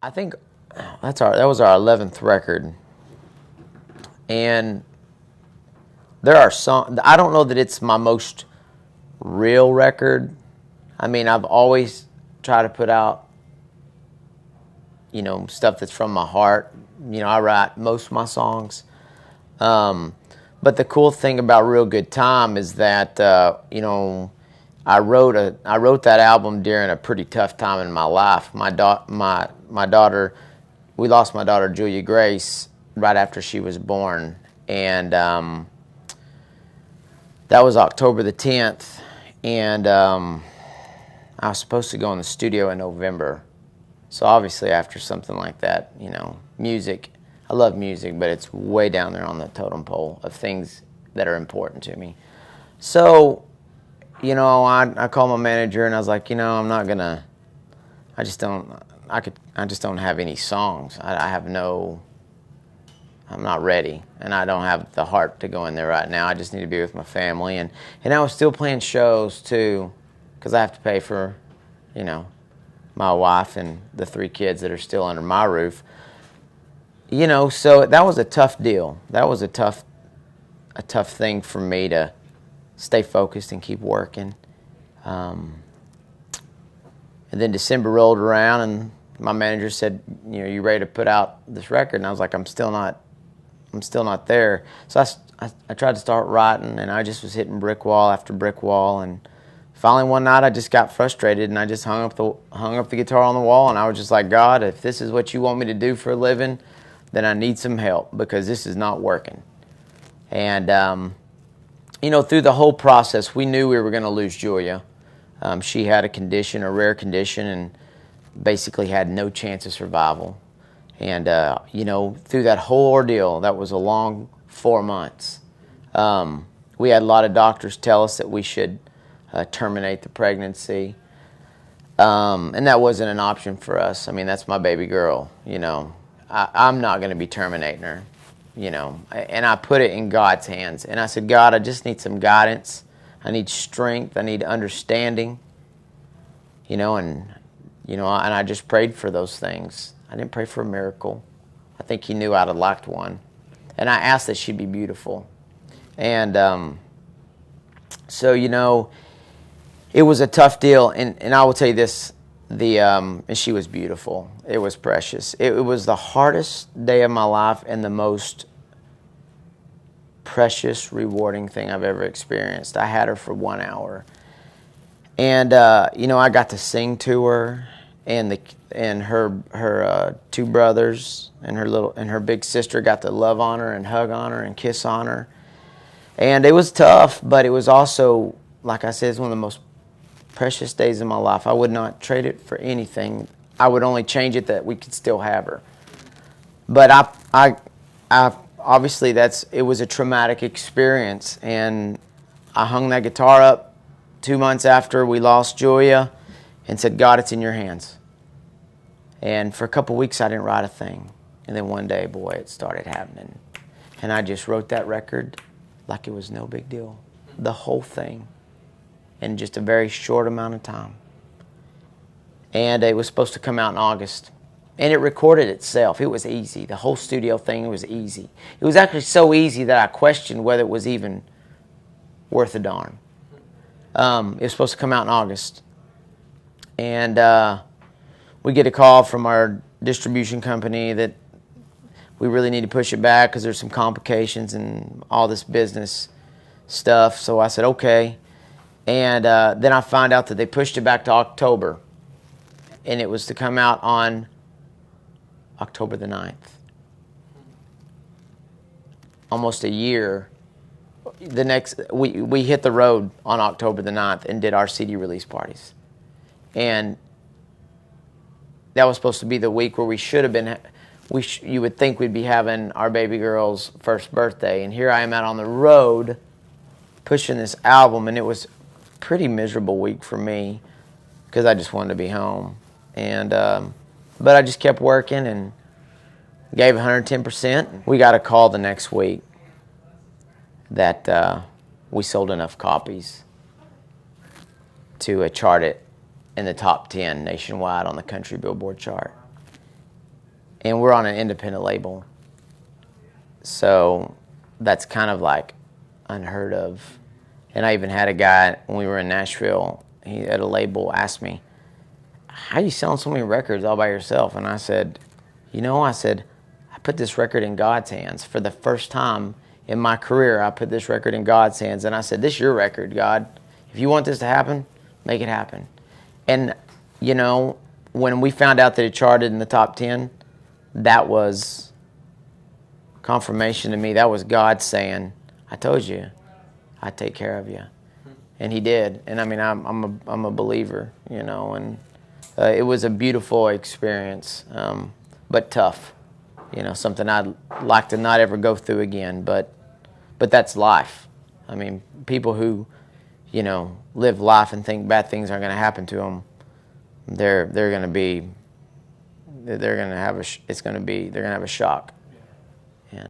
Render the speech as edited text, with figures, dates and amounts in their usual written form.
I think that was our 11th record, and there are songs. I don't know that it's my most real record. I mean, I've always tried to put out, stuff that's from my heart. I write most of my songs. But the cool thing about Real Good Time is that, I wrote that album during a pretty tough time in my life. My daughter, we lost my daughter Julia Grace right after she was born, and that was October the 10th, and I was supposed to go in the studio in November. So obviously after something like that, music, I love music, but it's way down there on the totem pole of things that are important to me. So, I called my manager and I was like, I'm not gonna, I just don't have any songs. I'm not ready, and I don't have the heart to go in there right now. I just need to be with my family, and I was still playing shows too, because I have to pay for, my wife and the 3 kids that are still under my roof. So that was a tough deal. That was a tough thing for me to stay focused and keep working. And then December rolled around, and my manager said, you ready to put out this record? And I was like, I'm still not there. So I tried to start writing, and I just was hitting brick wall after brick wall, and finally one night I just got frustrated, and I just hung up the guitar on the wall, and I was just like, God, if this is what you want me to do for a living, then I need some help, because this is not working. And through the whole process, we knew we were going to lose Julia. She had a rare condition, and basically had no chance of survival. And, through that whole ordeal, that was a long 4 months. We had a lot of doctors tell us that we should terminate the pregnancy. And that wasn't an option for us. I mean, that's my baby girl, I'm not going to be terminating her, And I put it in God's hands. And I said, God, I just need some guidance. I need strength. I need understanding, and I just prayed for those things. I didn't pray for a miracle. I think He knew I'd have liked one. And I asked that she be beautiful. And so, it was a tough deal. And I will tell you this, and she was beautiful. It was precious. It was the hardest day of my life and the most precious, rewarding thing I've ever experienced. I had her for 1 hour. And, I got to sing to her, and her 2 brothers and her big sister got to love on her and hug on her and kiss on her. And it was tough, but it was also, like I said, it's one of the most precious days of my life. I would not trade it for anything. I would only change it that we could still have her. But I obviously it was a traumatic experience, and I hung that guitar up 2 months after we lost Julia and said, God, it's in your hands. And for a couple weeks I didn't write a thing. And then one day, boy, it started happening. And I just wrote that record like it was no big deal. The whole thing in just a very short amount of time. And it was supposed to come out in August. And it recorded itself. It was easy. The whole studio thing was easy. It was actually so easy that I questioned whether it was even worth a darn. It was supposed to come out in August. And we get a call from our distribution company that we really need to push it back because there's some complications and all this business stuff. So I said, okay. And then I found out that they pushed it back to October. And it was to come out on October the 9th. Almost a year. We hit the road on October the 9th and did our CD release parties. And that was supposed to be the week where we should have been, you would think we'd be having our baby girl's first birthday. And here I am out on the road pushing this album, and it was a pretty miserable week for me because I just wanted to be home. And but I just kept working and gave 110%. We got a call the next week that we sold enough copies to chart it in the top 10 nationwide on the country Billboard chart. and we're on an independent label. So that's kind of like unheard of. And I even had a guy when we were in Nashville, he at a label asked me, how are you selling so many records all by yourself? And I said, I put this record in God's hands. For the first time in my career, I put this record in God's hands. And I said, this is your record, God. If you want this to happen, make it happen. And, when we found out that it charted in the top 10, that was confirmation to me. That was God saying, I told you, I'd take care of you. And he did. And I mean, I'm a believer, and it was a beautiful experience, but tough. Something I'd like to not ever go through again, but that's life. I mean, people who, live life and think bad things aren't going to happen to them, they're going to have a shock.